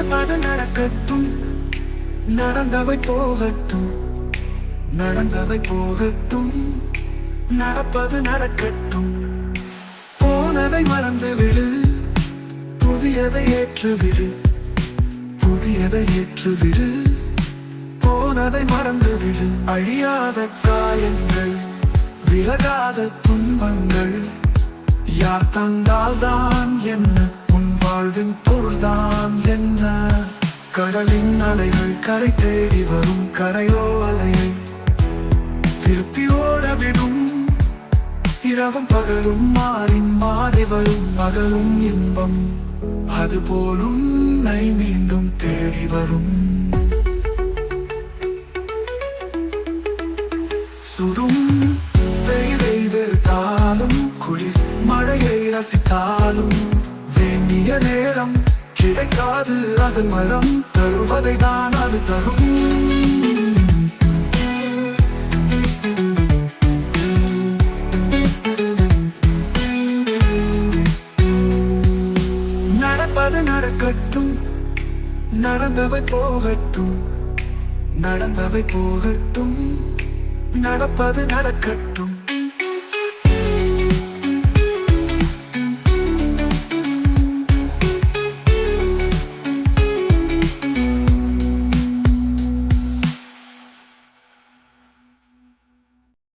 நடப்பது நடக்கட்டும், நடந்தவை போகட்டும், நடந்தவை போகட்டும், நடப்பது நடக்கட்டும். போனதை மறந்து விடு, புதியதை ஏற்றுவிடு, புதியதை ஏற்றுவிடு. போனதை மறந்து விடு. அழியாத காயங்கள், விலகாத துன்பங்கள் யார் தந்தால்தான் என்ன, உன் வாழ்வின் பொருள்தான் என்ன? கடலின் அலைகள் கரை தேடி வரும், கரையோ அலையை திருப்பி ஓடவிடும். இரவும் பகலும் மாறி மாறி வரும், பகலும் இன்பம் அதுபோலும் உன்னை மீண்டும் தேடி வரும். சுடும் வெயிலை வெறுத்தாலும், குளிர் மழையை ரசித்தாலும், வேண்டிய நேரம் கிடைக்காது, அது மரம் தருவதை தான் அது தரும். நடப்பது நடக்கட்டும், நடந்தவை போகட்டும், நடந்தவை போகட்டும், நடப்பது நடக்கட்டும்.